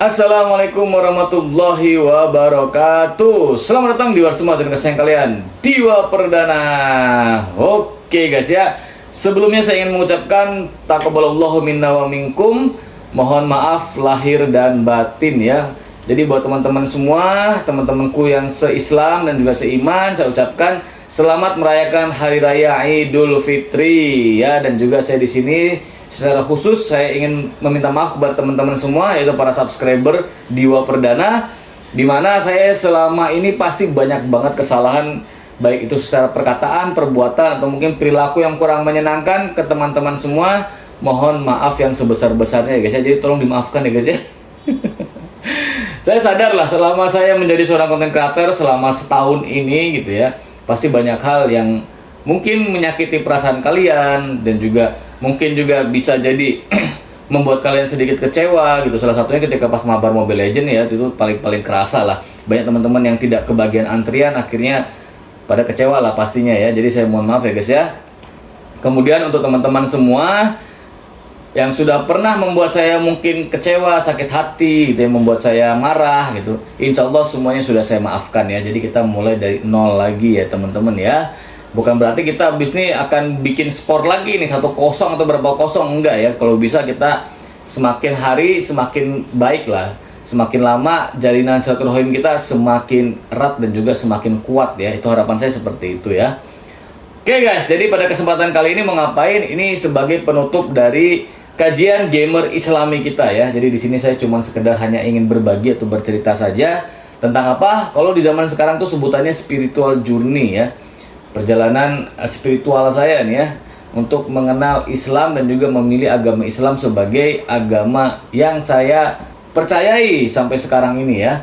Assalamualaikum warahmatullahi wabarakatuh. Selamat datang di Warsuma dan kesayangan kalian, Diwa Perdana. Oke guys ya, sebelumnya saya ingin mengucapkan taqabbalallahu minna wa minkum. Mohon maaf lahir dan batin ya. Jadi buat teman-teman semua, teman-temanku yang se-Islam dan juga seiman, saya ucapkan selamat merayakan Hari Raya Idul Fitri ya. Dan juga saya di sini secara khusus saya ingin meminta maaf kepada teman-teman semua, yaitu para subscriber Diwa Perdana, dimana saya selama ini pasti banyak banget kesalahan, baik itu secara perkataan, perbuatan, atau mungkin perilaku yang kurang menyenangkan ke teman-teman semua. Mohon maaf yang sebesar-besarnya ya guys ya, jadi tolong dimaafkan ya guys ya. Saya sadar lah, selama saya menjadi seorang content creator selama setahun ini gitu ya, pasti banyak hal yang mungkin menyakiti perasaan kalian, dan juga mungkin juga bisa jadi membuat kalian sedikit kecewa gitu. Salah satunya ketika pas mabar Mobile Legends ya, itu paling kerasa lah. Banyak teman-teman yang tidak kebagian antrian, akhirnya pada kecewa lah pastinya ya. Jadi saya mohon maaf ya guys ya. Kemudian untuk teman-teman semua yang sudah pernah membuat saya mungkin kecewa, sakit hati gitu, yang membuat saya marah gitu, insya Allah semuanya sudah saya maafkan ya. Jadi kita mulai dari nol lagi ya teman-teman ya. Bukan berarti kita habis ini akan bikin skor lagi nih 1-0 atau berapa kosong, enggak ya. Kalau bisa kita semakin hari semakin baik lah. Semakin lama jalinan silaturahim kita semakin erat dan juga semakin kuat ya. Itu harapan saya seperti itu ya. Oke guys, jadi pada kesempatan kali ini mau ngapain? Ini sebagai penutup dari kajian gamer Islami kita ya. Jadi di sini saya cuma sekedar hanya ingin berbagi atau bercerita saja tentang apa? Kalau di zaman sekarang tuh sebutannya spiritual journey ya. Perjalanan spiritual saya nih ya, untuk mengenal Islam dan juga memilih agama Islam sebagai agama yang saya percayai sampai sekarang ini ya.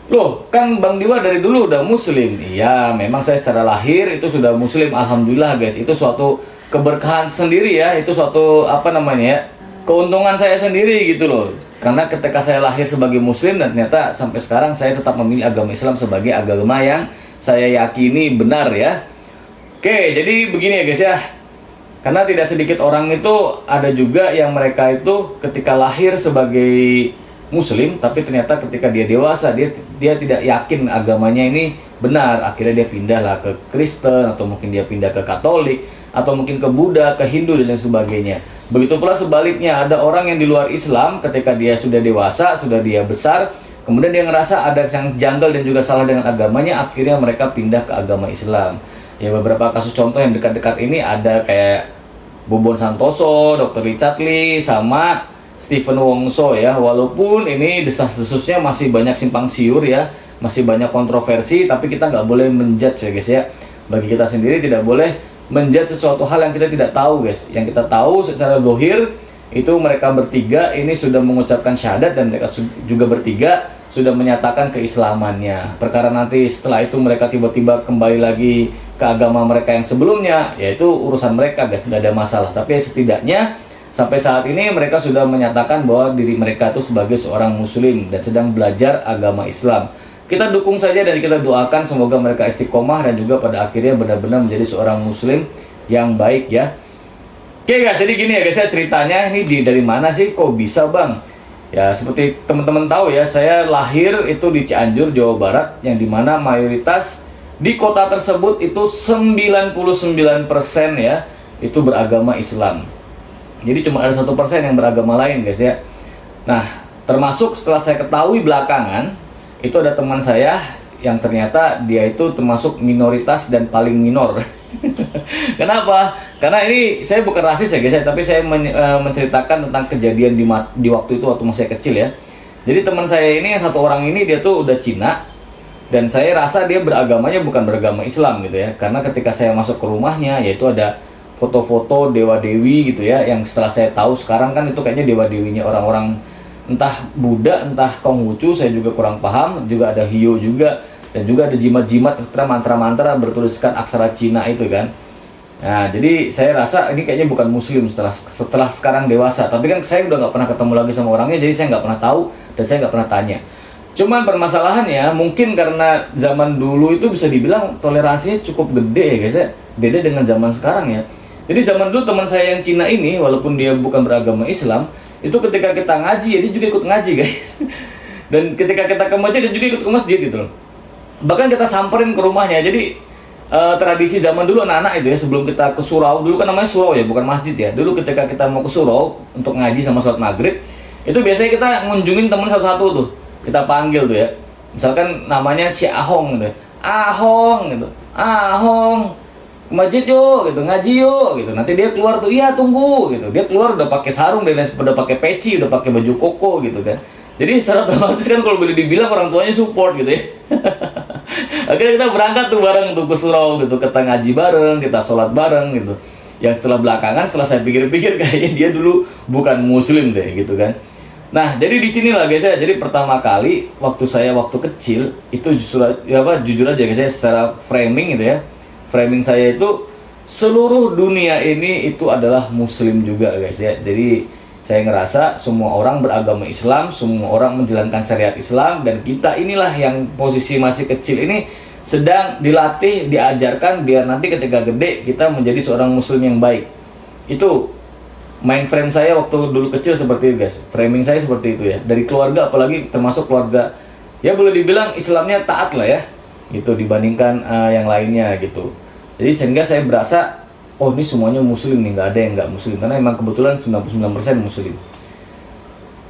Loh, kan Bang Diwa dari dulu udah muslim. Iya, memang saya secara lahir itu sudah muslim, alhamdulillah guys. Itu suatu keberkahan sendiri ya, itu suatu keuntungan saya sendiri gitu loh. Karena ketika saya lahir sebagai muslim dan ternyata sampai sekarang saya tetap memilih agama Islam sebagai agama yang saya yakini benar ya. Oke, jadi begini ya guys ya. Karena tidak sedikit orang itu ada juga yang mereka itu ketika lahir sebagai muslim, tapi ternyata ketika dia dewasa dia tidak yakin agamanya ini benar. Akhirnya dia pindah lah ke Kristen, atau mungkin dia pindah ke Katolik, atau mungkin ke Buddha, ke Hindu dan lain sebagainya. Begitu pula sebaliknya, ada orang yang di luar Islam ketika dia sudah dewasa, sudah dia besar, kemudian dia ngerasa ada yang janggal dan juga salah dengan agamanya, akhirnya mereka pindah ke agama Islam. Ya, beberapa kasus contoh yang dekat-dekat ini ada kayak Bobon Santoso, Dr. Richard Lee, sama Stephen Wongso ya. Walaupun ini desas-desusnya masih banyak simpang siur ya, masih banyak kontroversi, tapi kita nggak boleh menjudge ya guys ya. Bagi kita sendiri tidak boleh menjudge sesuatu hal yang kita tidak tahu guys. Yang kita tahu secara zahir itu mereka bertiga ini sudah mengucapkan syahadat, dan mereka juga bertiga sudah menyatakan keislamannya. Perkara nanti setelah itu mereka tiba-tiba kembali lagi ke agama mereka yang sebelumnya, yaitu urusan mereka guys, nggak ada masalah. Tapi setidaknya sampai saat ini mereka sudah menyatakan bahwa diri mereka itu sebagai seorang muslim dan sedang belajar agama Islam. Kita dukung saja dan kita doakan semoga mereka istiqomah dan juga pada akhirnya benar-benar menjadi seorang muslim yang baik ya. Oke guys, jadi gini ya guys ya ceritanya. Ini dari mana sih kok bisa bang? Ya seperti teman-teman tahu ya, saya lahir itu di Cianjur, Jawa Barat, yang dimana mayoritas di kota tersebut itu 99% ya itu beragama Islam. Jadi cuma ada 1% yang beragama lain guys ya. Nah, termasuk setelah saya ketahui belakangan, itu ada teman saya yang ternyata dia itu termasuk minoritas dan paling minor. Kenapa? Karena ini saya bukan rasis ya guys ya, tapi saya menceritakan tentang kejadian di waktu itu waktu masih kecil ya. Jadi teman saya ini, yang satu orang ini, dia tuh udah Cina, dan saya rasa dia beragamanya bukan beragama Islam gitu ya. Karena ketika saya masuk ke rumahnya, yaitu ada foto-foto dewa-dewi gitu ya, yang setelah saya tahu sekarang kan itu kayaknya dewa-dewinya orang-orang entah Buddha, entah Konghucu, saya juga kurang paham. Juga ada hiyo juga, dan juga ada jimat-jimat, mantra-mantra bertuliskan aksara Cina itu kan. Nah, jadi saya rasa ini kayaknya bukan muslim setelah sekarang dewasa. Tapi kan saya udah nggak pernah ketemu lagi sama orangnya, jadi saya nggak pernah tahu dan saya nggak pernah tanya. Cuman permasalahannya mungkin karena zaman dulu itu bisa dibilang toleransinya cukup gede ya guys ya. Beda dengan zaman sekarang ya. Jadi zaman dulu teman saya yang Cina ini, walaupun dia bukan beragama Islam, itu ketika kita ngaji ya dia juga ikut ngaji guys. Dan ketika kita ke masjid, dia juga ikut ke masjid gitu loh. Bahkan kita samperin ke rumahnya. Jadi tradisi zaman dulu anak-anak itu ya, sebelum kita ke surau, dulu kan namanya surau ya, bukan masjid ya. Dulu ketika kita mau ke surau untuk ngaji sama sholat maghrib, itu biasanya kita ngunjungin temen satu-satu tuh. Kita panggil tuh ya. Misalkan namanya si Ahong gitu. Ahong gitu. Ahong, ke masjid yuk gitu, ngaji yuk gitu. Nanti dia keluar tuh, iya tunggu gitu. Dia keluar udah pakai sarung dan udah pakai peci, udah pakai baju koko gitu kan. Jadi secara otomatis kan kalau boleh dibilang orang tuanya support gitu ya. Akhirnya kita berangkat tuh bareng tuh ke surau gitu, kita ngaji bareng, kita sholat bareng gitu. Yang setelah belakangan, setelah saya pikir-pikir kayaknya dia dulu bukan muslim deh gitu kan. Nah, jadi di sinilah guys ya. Jadi pertama kali waktu kecil itu justru ya apa, jujur aja guys ya, secara framing gitu ya. Framing saya itu seluruh dunia ini itu adalah muslim juga guys ya. Jadi saya ngerasa semua orang beragama Islam, semua orang menjalankan syariat Islam, dan kita inilah yang posisi masih kecil ini sedang dilatih, diajarkan biar nanti ketika gede kita menjadi seorang muslim yang baik. Itu mind frame saya waktu dulu kecil seperti itu guys. Framing saya seperti itu ya. Dari keluarga, apalagi termasuk keluarga ya boleh dibilang Islamnya taat lah ya. Gitu dibandingkan yang lainnya gitu. Jadi sehingga saya berasa oh ini semuanya muslim nih, nggak ada yang nggak muslim. Karena emang kebetulan 99% muslim.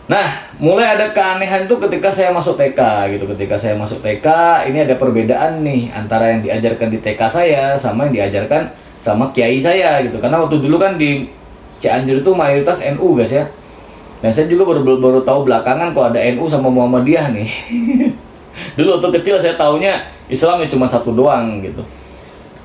Nah, mulai ada keanehan tuh ketika saya masuk TK gitu. Ketika saya masuk TK, ini ada perbedaan nih antara yang diajarkan di TK saya sama yang diajarkan sama kiai saya gitu. Karena waktu dulu kan di Cianjur itu mayoritas NU guys ya. Dan saya juga baru tahu belakangan kalau ada NU sama Muhammadiyah nih. Dulu waktu kecil saya taunya Islam ya cuma satu doang gitu.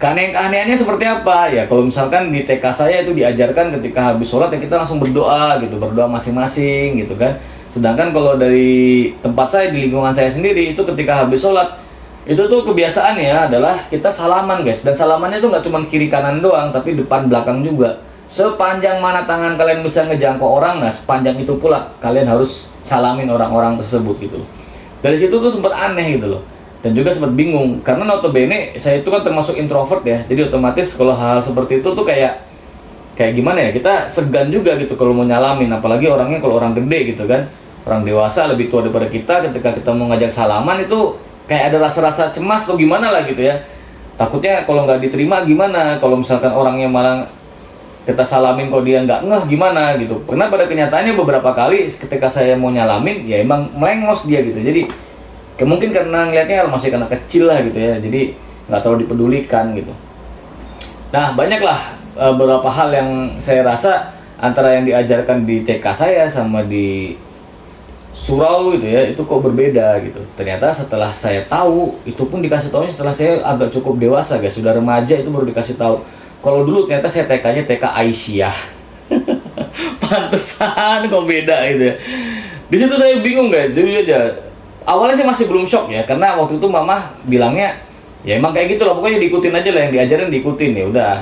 Keanehannya seperti apa? Ya kalau misalkan di TK saya itu diajarkan ketika habis sholat ya kita langsung berdoa gitu. Berdoa masing-masing gitu kan. Sedangkan kalau dari tempat saya, di lingkungan saya sendiri, itu ketika habis sholat itu tuh kebiasaannya adalah kita salaman guys. Dan salamannya tuh nggak cuma kiri kanan doang, tapi depan belakang juga. Sepanjang mana tangan kalian bisa ngejangkau orang, nah sepanjang itu pula kalian harus salamin orang-orang tersebut gitu. Dari situ tuh sempat aneh gitu loh. Dan juga sempat bingung, karena notabene saya itu kan termasuk introvert ya. Jadi otomatis kalau hal seperti itu tuh kayak gimana ya, kita segan juga gitu kalau mau nyalamin. Apalagi orangnya kalau orang gede gitu kan, orang dewasa lebih tua daripada kita, ketika kita mau ngajak salaman itu kayak ada rasa-rasa cemas atau gimana lah gitu ya. Takutnya kalau nggak diterima gimana, kalau misalkan orangnya malah kita salamin kok dia nggak ngeh gimana gitu. Karena pada kenyataannya beberapa kali ketika saya mau nyalamin ya emang melengos dia gitu. Jadi mungkin karena ngeliatnya masih anak kecil lah gitu ya, jadi nggak terlalu dipedulikan gitu. Nah banyaklah beberapa hal yang saya rasa antara yang diajarkan di TK saya sama di surau gitu ya, itu kok berbeda gitu. Ternyata setelah saya tahu, itu pun dikasih tahunya setelah saya agak cukup dewasa guys, sudah remaja itu baru dikasih tahu. Kalau dulu ternyata saya TK-nya TK Aisyah. Pantesan kok beda gitu ya. Di situ saya bingung guys, jadi aja. Awalnya sih masih belum shock ya, karena waktu itu mama bilangnya ya emang kayak gitu lah, pokoknya diikutin aja lah, yang diajarin diikutin ya udah.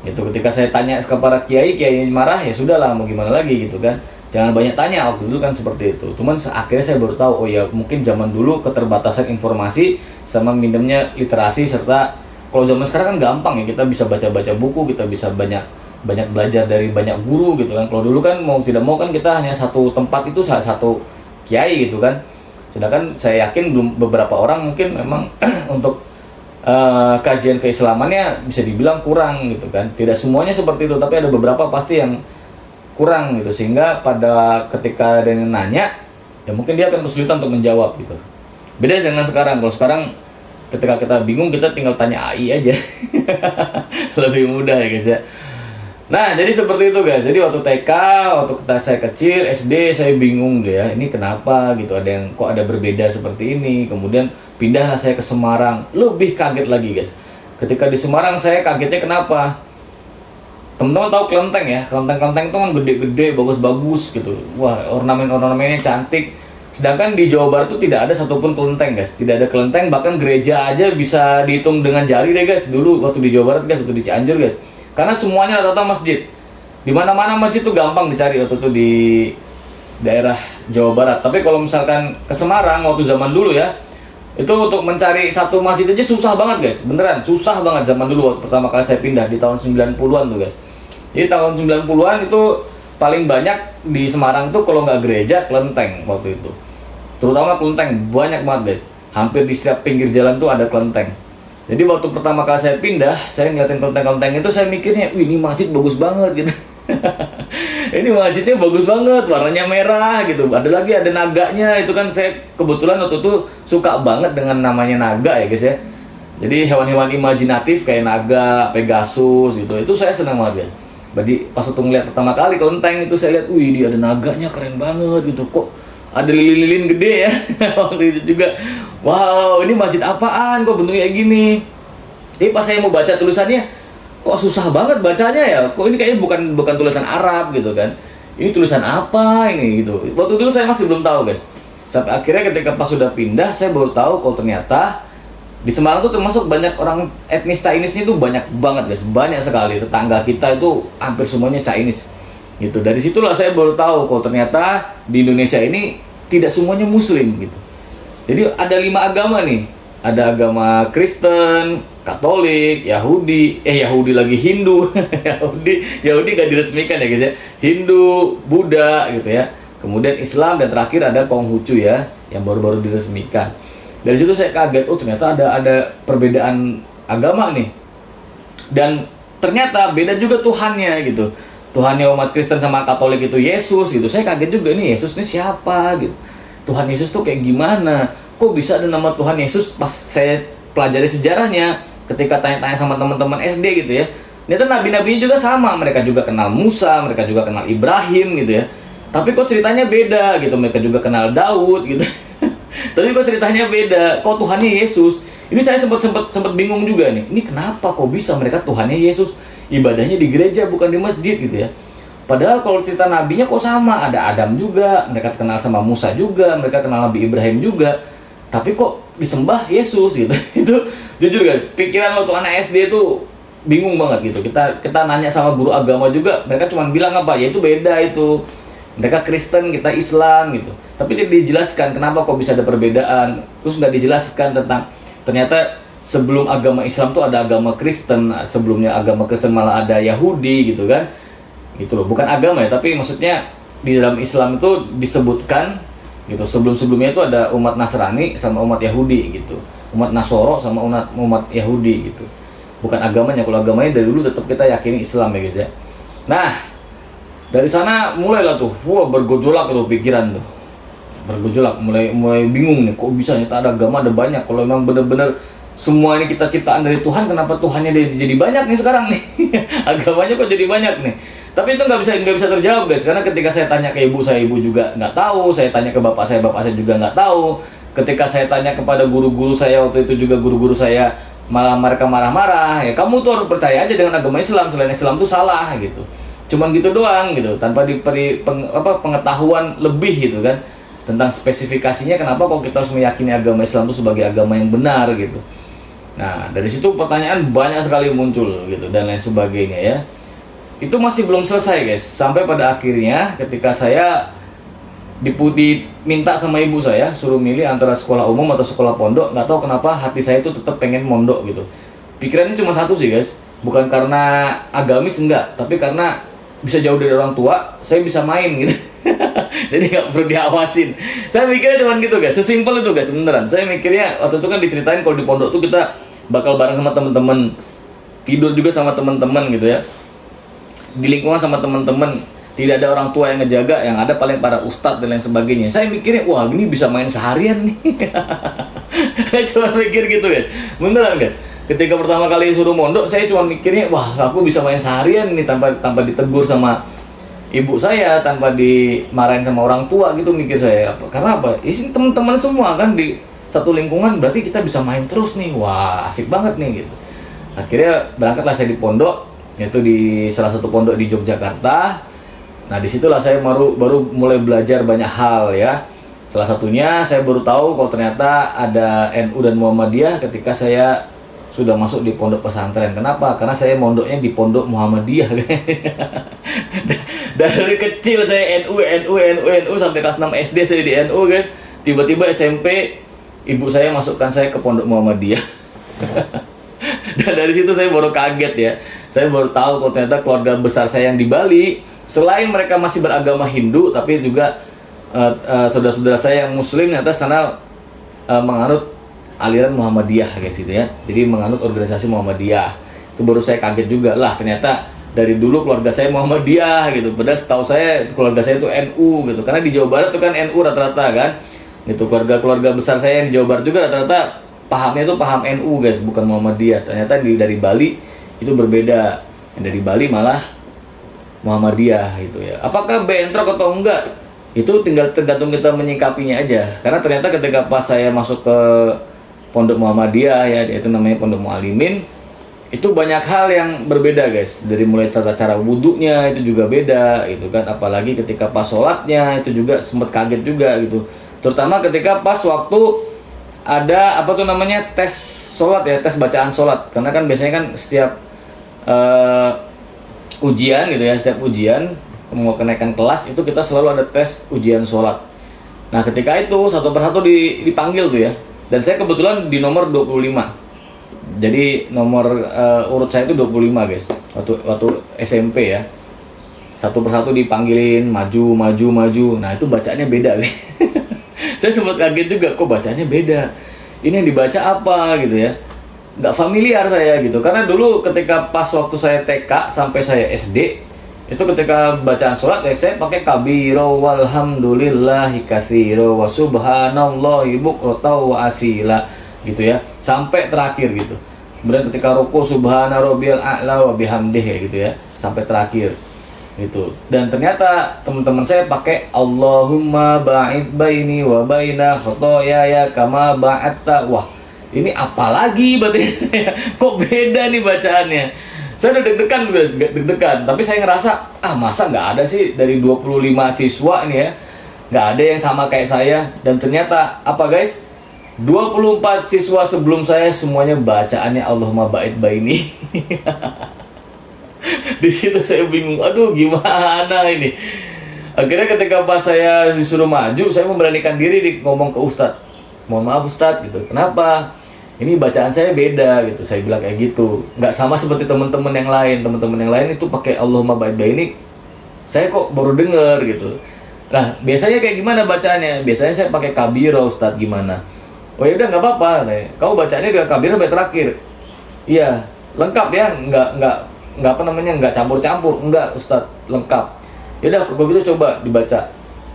Gitu ketika saya tanya ke para kiai marah ya sudahlah, mau gimana lagi gitu kan. Jangan banyak tanya, waktu dulu kan seperti itu. Cuman akhirnya saya baru tahu oh ya mungkin zaman dulu keterbatasan informasi sama minimnya literasi, serta kalau zaman sekarang kan gampang ya, kita bisa baca-baca buku, kita bisa banyak belajar dari banyak guru gitu kan. Kalau dulu kan mau tidak mau kan kita hanya satu tempat, itu satu kiai gitu kan. Sedangkan saya yakin belum beberapa orang mungkin memang untuk kajian keislamannya bisa dibilang kurang gitu kan. Tidak semuanya seperti itu, tapi ada beberapa pasti yang kurang gitu, sehingga pada ketika ada yang nanya ya mungkin dia akan kesulitan untuk menjawab gitu. Beda dengan sekarang. Kalau sekarang ketika kita bingung kita tinggal tanya AI aja. Lebih mudah ya guys ya. Nah jadi seperti itu guys. Jadi waktu TK, waktu saya kecil, SD saya bingung deh ya, ini kenapa gitu, ada yang kok ada berbeda seperti ini. Kemudian pindahlah saya ke Semarang, lebih kaget lagi guys. Ketika di Semarang saya kagetnya kenapa? Teman-teman tahu kelenteng ya, kelenteng itu kan gede-gede, bagus-bagus gitu. Wah, ornamen-ornamennya cantik. Sedangkan di Jawa Barat itu tidak ada satupun kelenteng guys, tidak ada kelenteng, bahkan gereja aja bisa dihitung dengan jari deh guys. Dulu waktu di Jawa Barat guys, waktu di Cianjur guys, karena semuanya rata-rata masjid. Di mana-mana masjid tuh gampang dicari waktu itu di daerah Jawa Barat. Tapi kalau misalkan ke Semarang waktu zaman dulu ya, itu untuk mencari satu masjid aja susah banget guys, beneran susah banget zaman dulu waktu pertama kali saya pindah di tahun 90-an tuh guys. Jadi tahun 90-an itu paling banyak di Semarang tuh kalau nggak gereja, kelenteng waktu itu. Terutama kelenteng, banyak banget guys. Hampir di setiap pinggir jalan tuh ada kelenteng. Jadi waktu pertama kali saya pindah, saya ngeliatin kelenteng-kelenteng itu, saya mikirnya, wih ini masjid bagus banget gitu. Ini masjidnya bagus banget, warnanya merah gitu. Ada naganya, itu kan saya kebetulan waktu itu suka banget dengan namanya naga ya guys ya. Jadi hewan-hewan imajinatif kayak naga, Pegasus gitu, itu saya senang banget guys. Jadi pas waktu ngeliat pertama kali kelenteng itu, saya lihat, wih dia ada naganya keren banget gitu. Kok ada lilin-lilin gede ya. Waktu itu juga, wow ini masjid apaan kok bentuknya kayak gini. Tapi pas saya mau baca tulisannya, kok susah banget bacanya ya, kok ini kayaknya bukan tulisan Arab gitu kan, ini tulisan apa ini gitu. Waktu dulu saya masih belum tahu guys, sampai akhirnya ketika pas sudah pindah saya baru tahu kalau ternyata di Semarang tuh termasuk banyak orang etnis Chinese-nya tuh banyak banget guys, banyak sekali. Tetangga kita itu hampir semuanya Chinese gitu. Dari situlah saya baru tahu kalau ternyata di Indonesia ini tidak semuanya Muslim gitu. Jadi ada 5 agama nih, ada agama Kristen, Katolik, Yahudi lagi, Hindu. Yahudi gak diresmikan ya guys ya. Hindu, Buddha gitu ya. Kemudian Islam, dan terakhir ada Konghucu ya, yang baru-baru diresmikan. Dari situ saya kaget, oh ternyata ada perbedaan agama nih. Dan ternyata beda juga Tuhannya gitu. Tuhannya umat Kristen sama Katolik itu Yesus gitu. Saya kaget juga nih, Yesus ini siapa gitu. Tuhan Yesus tuh kayak gimana? Kok bisa ada nama Tuhan Yesus? Pas saya pelajari sejarahnya, ketika tanya-tanya sama teman-teman SD gitu ya, ternyata nabi-nabinya juga sama. Mereka juga kenal Musa, mereka juga kenal Ibrahim gitu ya. Tapi kok ceritanya beda gitu. Mereka juga kenal Daud gitu. Tapi kok ceritanya beda. Kok Tuhannya Yesus? Ini saya sempat bingung juga nih. Ini kenapa kok bisa mereka Tuhannya Yesus? Ibadahnya di gereja bukan di masjid gitu ya. Padahal kalau cerita nabinya kok sama. Ada Adam juga, mereka kenal sama Musa juga, mereka kenal Nabi Ibrahim juga. Tapi kok disembah Yesus gitu. Itu jujur guys, pikiran waktu anak SD itu bingung banget gitu. Kita nanya sama guru agama juga, mereka cuma bilang apa? Ya itu beda itu. Mereka Kristen, kita Islam gitu. Tapi tidak dijelaskan kenapa kok bisa ada perbedaan. Terus nggak dijelaskan tentang ternyata sebelum agama Islam tuh ada agama Kristen, sebelumnya agama Kristen malah ada Yahudi gitu kan. Gitu loh, bukan agama ya, tapi maksudnya di dalam Islam itu disebutkan gitu. Sebelum-sebelumnya itu ada umat Nasrani sama umat Yahudi gitu. Umat Nasoro sama umat Yahudi gitu. Bukan agamanya, kalau agamanya dari dulu tetap kita yakini Islam ya guys ya. Nah, dari sana mulailah tuh, bergejolak tuh pikiran tuh. Bergejolak, mulai bingung nih, kok bisa nyata ada agama, ada banyak. Kalau memang benar-benar semua ini kita ciptaan dari Tuhan, kenapa Tuhannya jadi banyak nih sekarang nih? Agamanya kok jadi banyak nih? Tapi itu nggak bisa terjawab guys, karena ketika saya tanya ke ibu juga nggak tahu, saya tanya ke bapak saya juga nggak tahu. Ketika saya tanya kepada guru-guru saya waktu itu juga, guru-guru saya malah mereka marah-marah, ya kamu tuh harus percaya aja dengan agama Islam, selain Islam tuh salah gitu. Cuman gitu doang gitu, tanpa diberi pengetahuan lebih gitu kan tentang spesifikasinya kenapa kok kita harus meyakini agama Islam itu sebagai agama yang benar gitu. Nah, dari situ pertanyaan banyak sekali muncul gitu dan lain sebagainya ya. Itu masih belum selesai guys, sampai pada akhirnya ketika saya diminta sama ibu saya suruh milih antara sekolah umum atau sekolah pondok, nggak tahu kenapa hati saya itu tetap pengen mondok gitu. Pikirannya cuma satu sih guys, bukan karena agamis enggak, tapi karena bisa jauh dari orang tua, saya bisa main gitu. Jadi nggak perlu diawasin. Saya mikirnya cuma gitu guys, sesimpel itu guys beneran. Saya mikirnya waktu itu kan diceritain kalau di pondok tuh kita bakal bareng sama temen-temen, tidur juga sama temen-temen gitu ya, di lingkungan sama temen-temen, tidak ada orang tua yang ngejaga, yang ada paling para ustadz dan lain sebagainya. Saya mikirnya wah ini bisa main seharian nih. Saya cuma mikir gitu guys, beneran guys. Ketika pertama kali suruh mondok, saya cuma mikirnya, wah aku bisa main seharian nih tanpa ditegur sama ibu saya, tanpa dimarahin sama orang tua gitu mikir saya. Karena apa? Ini teman-teman semua kan di satu lingkungan, berarti kita bisa main terus nih. Wah asik banget nih gitu. Akhirnya berangkatlah saya di pondok, yaitu di salah satu pondok di Yogyakarta. Nah disitulah saya baru mulai belajar banyak hal ya. Salah satunya saya baru tahu kalau ternyata ada NU dan Muhammadiyah ketika saya sudah masuk di pondok pesantren. Kenapa? Karena saya mondoknya di pondok Muhammadiyah. Dari kecil saya NU sampai kelas 6 SD saya di NU guys. Tiba-tiba SMP ibu saya masukkan saya ke pondok Muhammadiyah. Dan dari situ saya baru kaget ya. Saya baru tahu kalau ternyata keluarga besar saya yang di Bali, selain mereka masih beragama Hindu, tapi juga saudara-saudara saya yang muslim ternyata sana menganut aliran Muhammadiyah guys gitu ya. Jadi menganut organisasi Muhammadiyah. Itu baru saya kaget juga lah, ternyata dari dulu keluarga saya Muhammadiyah gitu. Padahal setahu saya keluarga saya itu NU gitu. Karena di Jawa Barat itu kan NU rata-rata kan. Itu keluarga besar saya yang di Jawa Barat juga rata-rata pahamnya itu paham NU guys, bukan Muhammadiyah. Ternyata dari Bali itu berbeda. Yang dari Bali malah Muhammadiyah gitu ya. Apakah bentrok atau enggak? Itu tinggal tergantung kita menyikapinya aja. Karena ternyata ketika pas saya masuk ke Pondok Muhammadiyah ya, itu namanya Pondok Mualimin, itu banyak hal yang berbeda guys. Dari mulai tata cara wudhunya itu juga beda gitu kan. Apalagi ketika pas sholatnya itu juga sempat kaget juga gitu. Terutama ketika pas waktu ada apa tuh namanya tes sholat ya, tes bacaan sholat. Karena kan biasanya kan setiap ujian gitu ya, setiap ujian mau kenaikan kelas itu kita selalu ada tes ujian sholat. Nah ketika itu satu persatu dipanggil tuh ya. Dan saya kebetulan di nomor 25. Jadi nomor urut saya itu 25 guys. Waktu SMP ya. Satu persatu dipanggilin maju. Nah itu bacaannya beda guys. Saya sempat kaget juga, kok bacaannya beda. Ini yang dibaca apa gitu ya. Nggak familiar saya gitu. Karena dulu ketika pas waktu saya TK sampai saya SD, itu ketika bacaan sholat ya saya pakai kabiro walhamdulillahi katsiro wa subhanallahi bukrata wa asila gitu ya, sampai terakhir gitu. Kemudian ketika ruku subhana rabbiyal a'la wa bihamdihi gitu ya, sampai terakhir gitu. Dan ternyata teman-teman saya pakai Allahumma ba'id baini wa baina khotoyaya kama ba'atta. Wah, ini apalagi berarti kok beda nih bacaannya. Saya udah deg-degan guys, deg-degan. Tapi saya ngerasa, masa nggak ada sih dari 25 siswa ini ya, nggak ada yang sama kayak saya. Dan ternyata apa guys, 24 siswa sebelum saya semuanya bacaannya Allahumma ba'id baini. Di situ saya bingung, aduh gimana ini. Akhirnya ketika pas saya disuruh maju, saya memberanikan diri ngomong ke Ustadz. Mohon maaf Ustadz gitu, kenapa? Ini bacaan saya beda gitu, saya bilang kayak gitu. Nggak sama seperti teman-teman yang lain. Teman-teman yang lain itu pakai Allahumma ba'id baini. Saya kok baru denger gitu. Nah, biasanya kayak gimana bacaannya? Biasanya saya pakai kabiro Ustadz, gimana? Oh ya udah nggak apa-apa. Kau bacanya dengan kabiro sampai terakhir. Iya, lengkap ya, nggak apa namanya, nggak campur-campur. Enggak Ustadz, lengkap. Ya udah, kalau gitu coba dibaca.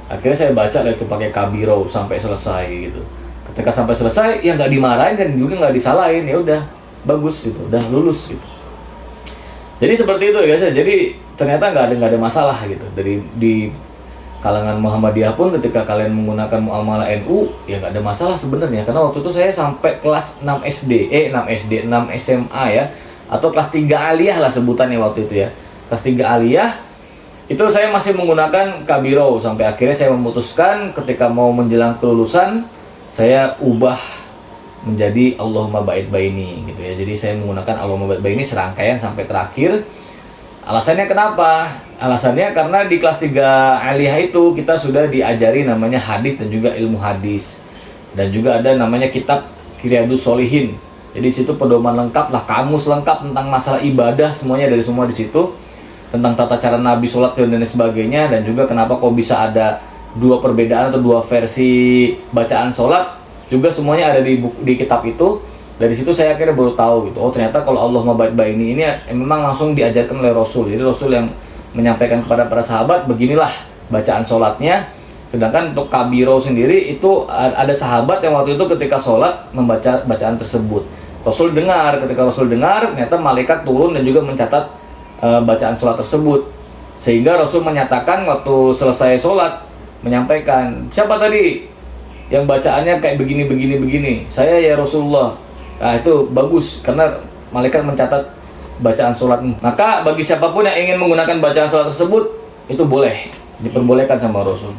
Akhirnya saya baca lah itu pakai kabiro sampai selesai gitu. Ketika sampai selesai ya nggak dimarahin dan juga nggak disalahin, ya udah bagus gitu, udah lulus gitu. Jadi seperti itu ya guys. Jadi ternyata nggak ada masalah gitu di kalangan Muhammadiyah pun. Ketika kalian menggunakan muamalah NU ya nggak ada masalah sebenarnya. Karena waktu itu saya sampai kelas 6 SMA ya, atau kelas 3 aliyah lah sebutannya waktu itu ya. Kelas 3 aliyah itu saya masih menggunakan kabiro sampai akhirnya saya memutuskan ketika mau menjelang kelulusan saya ubah menjadi Allahumma ba'id baini gitu ya. Jadi saya menggunakan Allahumma ba'id baini serangkaian sampai terakhir. Alasannya kenapa? Alasannya karena di kelas 3 aliyah itu kita sudah diajari namanya hadis dan juga ilmu hadis. Dan juga ada namanya kitab Riyadhus Shalihin. Jadi di situ pedoman lengkap lah, kamus lengkap tentang masalah ibadah, semuanya dari semua di situ. Tentang tata cara Nabi sholat dan sebagainya, dan juga kenapa kok bisa ada dua perbedaan atau dua versi bacaan sholat, juga semuanya ada di kitab itu. Dari situ saya akhirnya baru tahu gitu, oh ternyata kalau Allahumma ba'id baini ini memang langsung diajarkan oleh Rasul. Jadi Rasul yang menyampaikan kepada para sahabat beginilah bacaan sholatnya. Sedangkan untuk kabiro sendiri itu ada sahabat yang waktu itu ketika sholat membaca bacaan tersebut. Rasul dengar, ketika Rasul dengar ternyata malaikat turun dan juga mencatat bacaan sholat tersebut. Sehingga Rasul menyatakan waktu selesai sholat, menyampaikan, siapa tadi yang bacaannya kayak begini. Saya ya Rasulullah. Nah itu bagus karena malaikat mencatat bacaan sholat. Maka bagi siapapun yang ingin menggunakan bacaan sholat tersebut, itu boleh, diperbolehkan sama Rasul.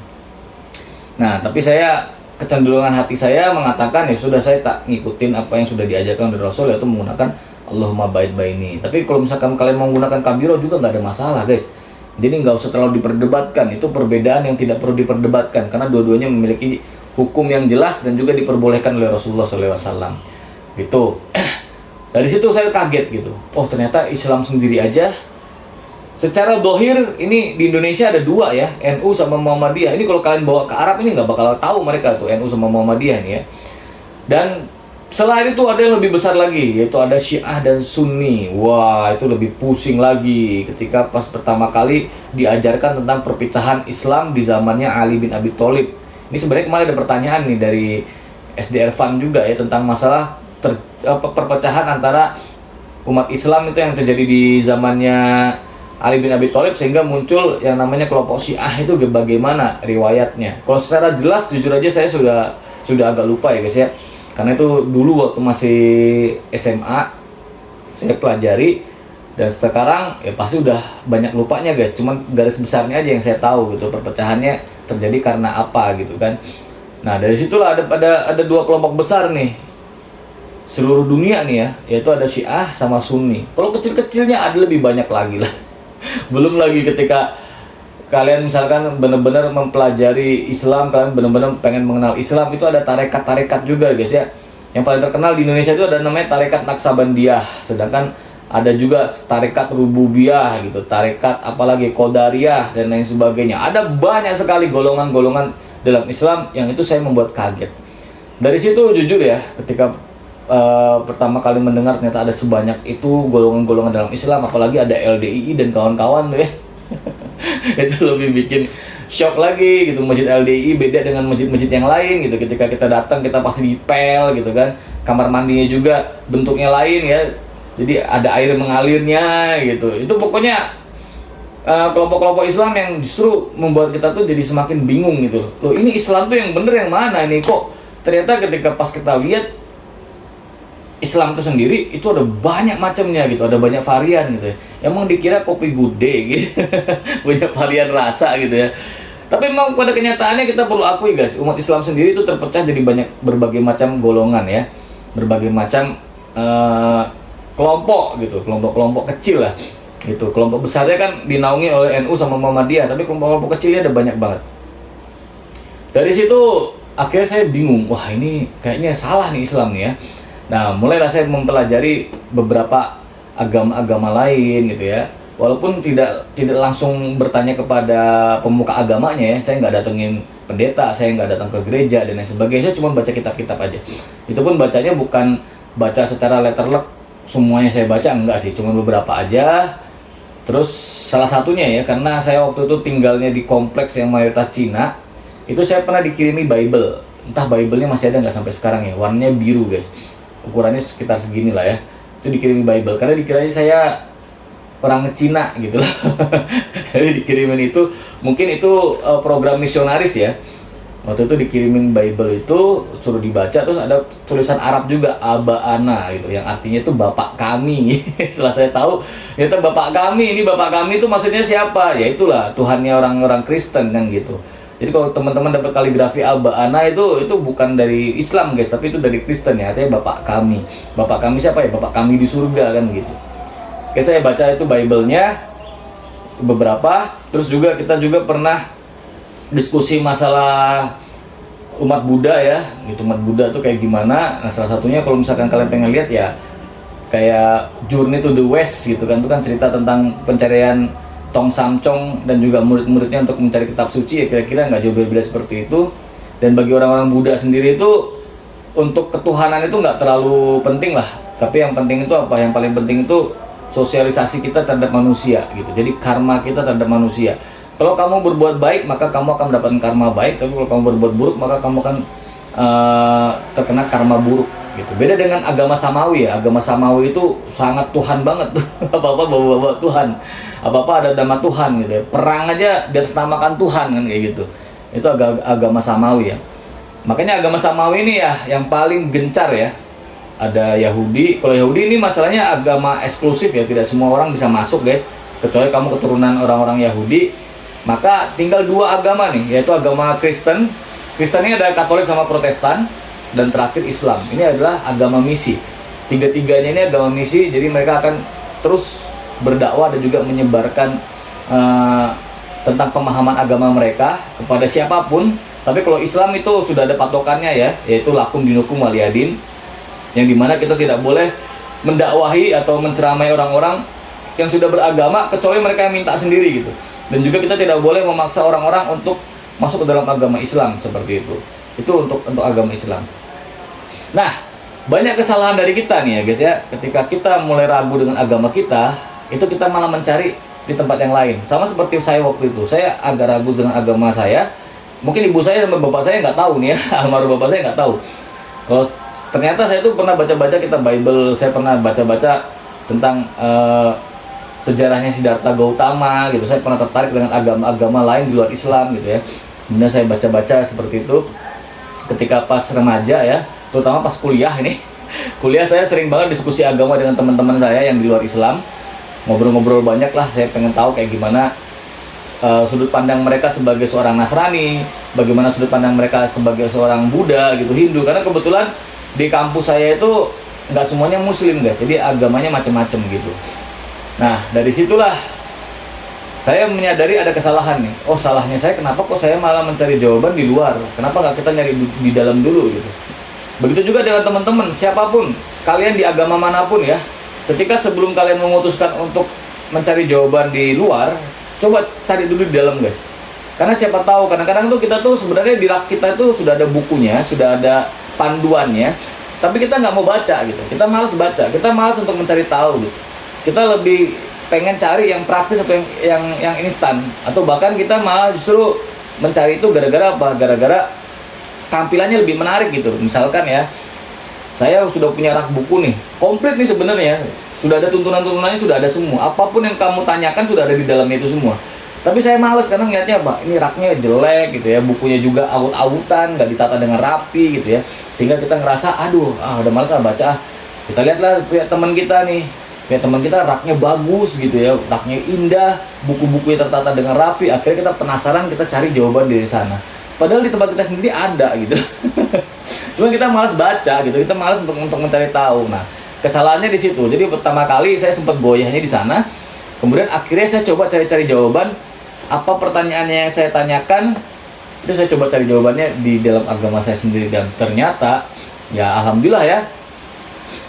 Nah tapi saya, kecenderungan hati saya mengatakan ya sudah, saya tak ngikutin apa yang sudah diajarkan oleh Rasul, yaitu menggunakan Allahumma ba'id baini. Tapi kalau misalkan kalian mau menggunakan kabiro juga nggak ada masalah guys. Jadi nggak usah terlalu diperdebatkan. Itu perbedaan yang tidak perlu diperdebatkan karena dua-duanya memiliki hukum yang jelas dan juga diperbolehkan oleh Rasulullah SAW. Gitu. Dari situ saya kaget gitu. Oh ternyata Islam sendiri aja secara dohir ini di Indonesia ada dua ya, NU sama Muhammadiyah. Ini kalau kalian bawa ke Arab ini nggak bakal tahu mereka tuh NU sama Muhammadiyah nih ya. Dan selain itu ada yang lebih besar lagi, yaitu ada Syiah dan Sunni. Wah, itu lebih pusing lagi ketika pas pertama kali diajarkan tentang perpecahan Islam di zamannya Ali bin Abi Thalib. Ini sebenarnya kemarin ada pertanyaan nih dari SD Ervan juga ya tentang masalah perpecahan antara umat Islam itu yang terjadi di zamannya Ali bin Abi Thalib sehingga muncul yang namanya kelompok Syiah. Itu bagaimana riwayatnya. Kalau secara jelas jujur aja saya sudah agak lupa ya guys ya. Karena itu dulu waktu masih SMA saya pelajari, dan sekarang ya pasti udah banyak lupanya guys. Cuman garis besarnya aja yang saya tahu gitu, perpecahannya terjadi karena apa gitu kan. Nah, dari situlah ada dua kelompok besar nih seluruh dunia nih ya, yaitu ada Syiah sama Sunni. Kalau kecil-kecilnya ada lebih banyak lagi lah. Belum lagi ketika kalian misalkan benar-benar mempelajari Islam, kalian benar-benar pengen mengenal Islam, itu ada tarekat-tarekat juga guys ya. Yang paling terkenal di Indonesia itu ada namanya tarekat Naksabandiyah, sedangkan ada juga tarekat Rububiyah gitu, tarekat apalagi Qadariyah dan lain sebagainya. Ada banyak sekali golongan-golongan dalam Islam yang itu saya membuat kaget. Dari situ jujur ya, ketika pertama kali mendengar ternyata ada sebanyak itu golongan-golongan dalam Islam, apalagi ada LDII dan kawan-kawan tuh ya. Itu lebih bikin shock lagi gitu. Masjid LDII beda dengan masjid-masjid yang lain gitu. Ketika kita datang kita pasti dipel gitu kan. Kamar mandinya juga bentuknya lain ya. Jadi ada air mengalirnya gitu. Itu pokoknya kelompok-kelompok Islam yang justru membuat kita tuh jadi semakin bingung gitu. Loh, ini Islam tuh yang bener yang mana ini? Kok ternyata ketika pas kita lihat Islam itu sendiri itu ada banyak macamnya gitu, ada banyak varian gitu ya. Emang dikira kopi gude gitu, punya varian rasa gitu ya. Tapi memang pada kenyataannya kita perlu akui guys, umat Islam sendiri itu terpecah jadi banyak berbagai macam golongan ya, berbagai macam kelompok gitu, kelompok-kelompok kecil lah gitu. Kelompok besarnya kan dinaungi oleh NU sama Muhammadiyah, tapi kelompok-kelompok kecilnya ada banyak banget. Dari situ akhirnya saya bingung, wah ini kayaknya salah nih Islam nih ya. Nah, mulailah saya mempelajari beberapa agama-agama lain gitu ya. Walaupun tidak langsung bertanya kepada pemuka agamanya ya. Saya nggak datengin pendeta, saya nggak datang ke gereja dan lain sebagainya. Saya cuma baca kitab-kitab aja. Itu pun bacanya bukan baca secara letterlek semuanya saya baca, enggak sih, cuma beberapa aja. Terus salah satunya ya, karena saya waktu itu tinggalnya di kompleks yang mayoritas Cina, itu saya pernah dikirimi Bible. Entah Bible-nya masih ada nggak sampai sekarang ya. Warnanya biru guys. Ukurannya sekitar segini lah ya. Itu dikirimin Bible karena dikiranya saya orang Cina gitu loh. Jadi dikirimin itu mungkin itu program misionaris ya. Waktu itu dikirimin Bible itu suruh dibaca, terus ada tulisan Arab juga, Aba Ana gitu, yang artinya itu Bapak kami. Setelah saya tahu ternyata Bapak kami, ini Bapak kami itu maksudnya siapa? Ya itulah Tuhannya orang-orang Kristen kan gitu. Jadi kalau teman-teman dapat kaligrafi Aba Ana itu bukan dari Islam guys, tapi itu dari Kristen ya, artinya Bapak kami. Bapak kami siapa ya? Bapak kami di surga kan gitu. Oke, saya baca itu Bible-nya beberapa, terus juga kita juga pernah diskusi masalah umat Buddha ya, gitu, umat Buddha tuh kayak gimana. Nah, salah satunya kalau misalkan kalian pengen lihat ya, kayak Journey to the West gitu kan, itu kan cerita tentang pencarian Tong Samcong dan juga murid-muridnya untuk mencari kitab suci ya, kira-kira nggak jauh berbeda seperti itu. Dan bagi orang-orang Buddha sendiri itu untuk ketuhanan itu nggak terlalu penting lah, tapi yang penting itu apa? Yang paling penting itu sosialisasi kita terhadap manusia gitu. Jadi karma kita terhadap manusia. Kalau kamu berbuat baik maka kamu akan mendapatkan karma baik, tapi kalau kamu berbuat buruk maka kamu akan terkena karma buruk gitu. Beda dengan agama Samawi ya. Agama Samawi itu sangat Tuhan banget. Apa-apa bawa-bawa Tuhan. Apa-apa ada nama Tuhan gitu ya. Perang aja diatasnamakan Tuhan kan kayak gitu. Itu agama Samawi ya. Makanya agama Samawi ini ya yang paling gencar ya. Ada Yahudi. Kalau Yahudi ini masalahnya agama eksklusif ya, tidak semua orang bisa masuk guys, kecuali kamu keturunan orang-orang Yahudi. Maka tinggal dua agama nih, yaitu agama Kristen. Kristen ini ada Katolik sama Protestan, dan terakhir Islam. Ini adalah agama misi. Tiga-tiganya ini agama misi, jadi mereka akan terus berdakwah dan juga menyebarkan tentang pemahaman agama mereka kepada siapapun. Tapi kalau Islam itu sudah ada patokannya ya, yaitu lakum dinukum waliyadin, yang dimana kita tidak boleh mendakwahi atau menceramai orang-orang yang sudah beragama kecuali mereka yang minta sendiri gitu. Dan juga kita tidak boleh memaksa orang-orang untuk masuk ke dalam agama Islam seperti itu. Itu untuk agama Islam. Nah, banyak kesalahan dari kita nih ya guys ya. Ketika kita mulai ragu dengan agama kita, itu kita malah mencari di tempat yang lain. Sama seperti saya waktu itu. Saya agak ragu dengan agama saya. Mungkin ibu saya sama bapak saya nggak tahu nih ya. Almarhum bapak saya nggak tahu. Kalau ternyata saya tuh pernah baca-baca kitab Bible. Saya pernah baca-baca tentang sejarahnya Siddhartha Gautama gitu. Saya pernah tertarik dengan agama-agama lain di luar Islam gitu ya. Kemudian saya baca-baca seperti itu ketika pas remaja ya, terutama pas kuliah ini. Kuliah saya sering banget diskusi agama dengan teman-teman saya yang di luar Islam. Ngobrol-ngobrol banyak lah, saya pengen tahu kayak gimana sudut pandang mereka sebagai seorang Nasrani, bagaimana sudut pandang mereka sebagai seorang Buddha gitu, Hindu. Karena kebetulan di kampus saya itu nggak semuanya Muslim guys, jadi agamanya macam-macam gitu. Nah, dari situlah saya menyadari ada kesalahan nih. Oh, salahnya saya kenapa kok saya malah mencari jawaban di luar? Kenapa nggak kita nyari di dalam dulu gitu? Begitu juga dengan teman-teman, siapapun, kalian di agama manapun ya. Ketika sebelum kalian memutuskan untuk mencari jawaban di luar, coba cari dulu di dalam guys. Karena siapa tahu kadang-kadang tuh kita tuh sebenarnya di rak kita itu sudah ada bukunya, sudah ada panduannya, tapi kita nggak mau baca gitu. Kita malas baca, kita malas untuk mencari tahu gitu. Kita lebih pengen cari yang praktis atau yang instan, atau bahkan kita malah justru mencari itu gara-gara apa? Gara-gara tampilannya lebih menarik gitu. Misalkan ya, saya sudah punya rak buku nih, komplit nih sebenarnya, sudah ada tuntunan-tuntunannya, sudah ada semua. Apapun yang kamu tanyakan sudah ada di dalamnya itu semua. Tapi saya males karena ngeliatnya apa? Ini raknya jelek gitu ya, bukunya juga awut-awutan, nggak ditata dengan rapi gitu ya. Sehingga kita ngerasa, aduh, udah males baca. Kita lihatlah pihak teman kita nih. Ya teman kita raknya bagus gitu ya, raknya indah, buku-bukunya tertata dengan rapi. Akhirnya kita penasaran, kita cari jawaban dari sana. Padahal di tempat kita sendiri ada gitu. Cuma kita malas baca gitu, kita malas untuk mencari tahu. Nah, kesalahannya di situ. Jadi pertama kali saya sempat goyahnya di sana. Kemudian akhirnya saya coba cari-cari jawaban. Apa pertanyaannya yang saya tanyakan, itu saya coba cari jawabannya di dalam agama saya sendiri. Dan ternyata, ya alhamdulillah ya,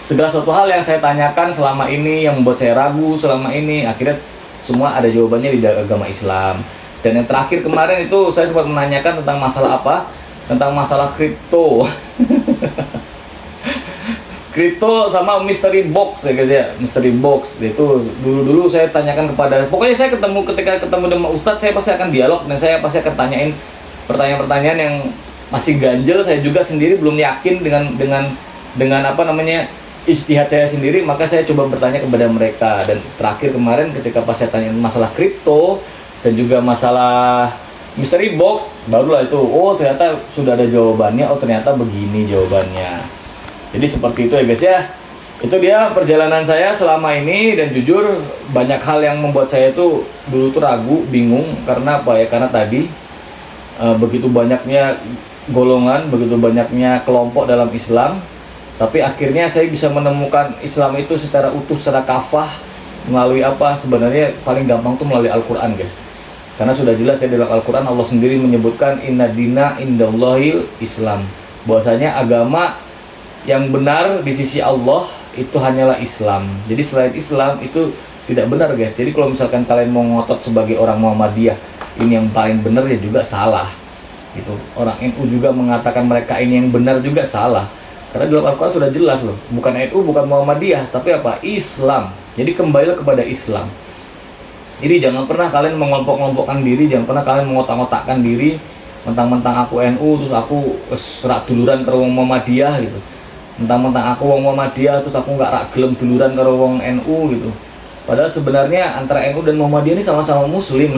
segala suatu hal yang saya tanyakan selama ini, yang membuat saya ragu selama ini, akhirnya semua ada jawabannya di agama Islam. Dan yang terakhir kemarin itu saya sempat menanyakan tentang masalah apa? Tentang masalah kripto. Kripto sama mystery box ya guys ya, mystery box. Itu dulu saya tanyakan kepada, pokoknya saya ketika ketemu dengan Ustadz, saya pasti akan dialog dan saya pasti akan tanyain pertanyaan-pertanyaan yang masih ganjel. Saya juga sendiri belum yakin dengan apa namanya, ijtihad saya sendiri, maka saya coba bertanya kepada mereka. Dan terakhir kemarin ketika pas saya tanya masalah kripto dan juga masalah mystery box, barulah itu, oh ternyata sudah ada jawabannya, oh ternyata begini jawabannya. Jadi seperti itu ya guys ya. Itu dia perjalanan saya selama ini, dan jujur banyak hal yang membuat saya itu dulu tuh ragu, bingung. Karena apa ya? Karena tadi begitu banyaknya golongan, begitu banyaknya kelompok dalam Islam. Tapi akhirnya saya bisa menemukan Islam itu secara utuh, secara kafah. Melalui apa? Sebenarnya paling gampang tuh melalui Al-Quran guys. Karena sudah jelas ya dalam Al-Quran Allah sendiri menyebutkan inna dina indallahil Islam. Bahwasanya agama yang benar di sisi Allah itu hanyalah Islam. Jadi selain Islam itu tidak benar guys. Jadi kalau misalkan kalian mau ngotot sebagai orang Muhammadiyah, ini yang paling benar, ya juga salah gitu. Orang NU juga mengatakan mereka ini yang benar, juga salah. Karena dalam Al-Quran sudah jelas loh, bukan NU, bukan Muhammadiyah, tapi apa? Islam. Jadi kembalilah kepada Islam. Jadi jangan pernah kalian mengelompok-kelompokkan diri, jangan pernah kalian mengotak-otakkan diri, mentang-mentang aku NU terus aku serak duluran ke wong Muhammadiyah gitu. Mentang-mentang aku wong Muhammadiyah terus aku nggak rak gelem duluran ke wong NU gitu. Padahal sebenarnya antara NU dan Muhammadiyah ini sama-sama Muslim.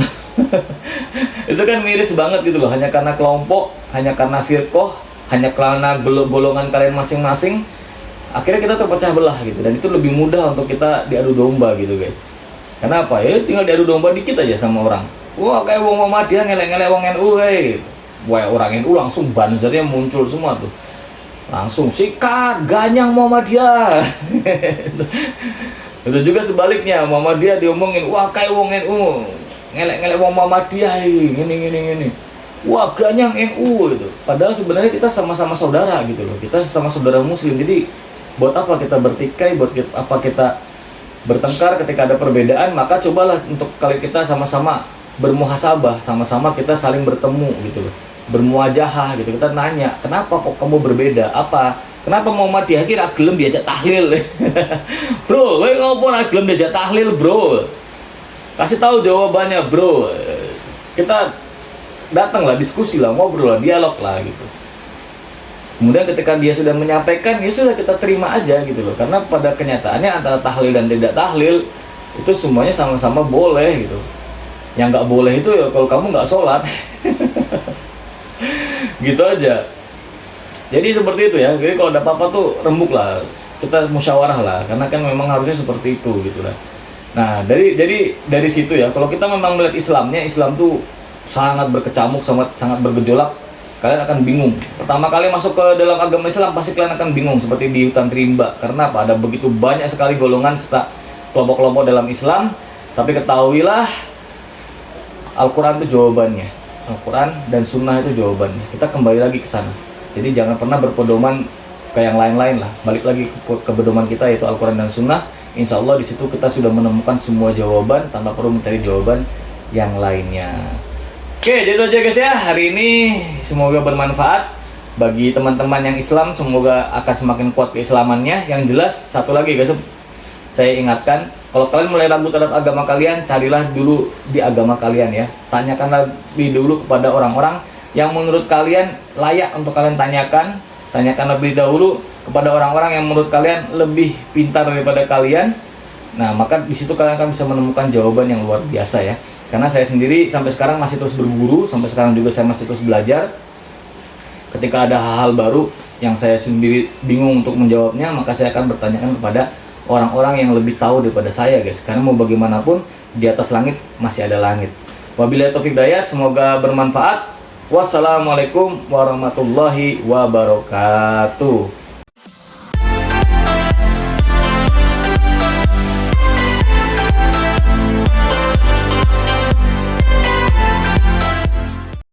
Itu kan miris banget gitu loh. Hanya karena kelompok, hanya karena firqoh, hanya karena golongan kalian masing-masing, akhirnya kita terpecah belah gitu. Dan itu lebih mudah untuk kita diadu domba gitu guys. Karena apa ya? Tinggal diadu domba dikit aja sama orang. Wah kayak wong Muhammadiyah ngelek-ngelek wong NU kayak gitu. Wah orang NU langsung banzernya muncul semua tuh. Langsung sikat ganyang Muhammadiyah. Itu juga sebaliknya, Muhammadiyah diomongin, wah kayak wong NU ngelek-ngelek wong Muhammadiyah gini. Wah ganyang NU gitu. Padahal sebenarnya kita sama-sama saudara gitu loh. Kita sama saudara Muslim. Jadi buat apa kita bertikai, buat apa kita bertengkar, ketika ada perbedaan, maka cobalah untuk kali kita sama-sama bermuhasabah, sama-sama kita saling bertemu gitu loh, bermuajahah gitu. Kita nanya, kenapa kok kamu berbeda? Apa? Kenapa Muhammadiyah kira gelem diajak tahlil? Bro, kowe ngopo ora gelem diajak tahlil, bro? Kasih tahu jawabannya, bro. Kita datanglah, diskusi lah, ngobrol lah, dialog lah gitu. Kemudian ketika dia sudah menyampaikan, ya sudah kita terima aja gitu loh. Karena pada kenyataannya antara tahlil dan tidak tahlil itu semuanya sama-sama boleh gitu. Yang nggak boleh itu ya kalau kamu nggak sholat. Gitu aja. Jadi seperti itu ya. Jadi kalau ada apa-apa tuh rembuk lah, kita musyawarah lah. Karena kan memang harusnya seperti itu gitu lah. Nah dari situ ya. Kalau kita memang melihat Islamnya, Islam tuh sangat berkecamuk, sangat bergejolak. Kalian akan bingung. Pertama kali masuk ke dalam agama Islam pasti kalian akan bingung seperti di hutan rimba. Karena apa? Ada begitu banyak sekali golongan serta kelompok-kelompok dalam Islam. Tapi ketahuilah Al-Quran itu jawabannya. Al-Quran dan Sunnah itu jawabannya. Kita kembali lagi ke sana. Jadi jangan pernah berpedoman ke yang lain-lain lah. Balik lagi ke pedoman kita yaitu Al-Quran dan Sunnah. Insya Allah di situ kita sudah menemukan semua jawaban tanpa perlu mencari jawaban yang lainnya. Oke, jadi itu aja guys ya. Hari ini semoga bermanfaat bagi teman-teman yang Islam. Semoga akan semakin kuat keislamannya. Yang jelas satu lagi guys, saya ingatkan, kalau kalian mulai ragu terhadap agama kalian, carilah dulu di agama kalian ya. Tanyakanlah lebih dulu kepada orang-orang yang menurut kalian layak untuk kalian tanyakan. Tanyakan lebih dahulu kepada orang-orang yang menurut kalian lebih pintar daripada kalian. Nah, maka di situ kalian akan bisa menemukan jawaban yang luar biasa ya. Karena saya sendiri sampai sekarang masih terus berburu, sampai sekarang juga saya masih terus belajar. Ketika ada hal-hal baru yang saya sendiri bingung untuk menjawabnya, maka saya akan bertanyakan kepada orang-orang yang lebih tahu daripada saya guys. Karena mau bagaimanapun di atas langit masih ada langit. Wabillahi taufiq hidayah, semoga bermanfaat. Wassalamualaikum warahmatullahi wabarakatuh.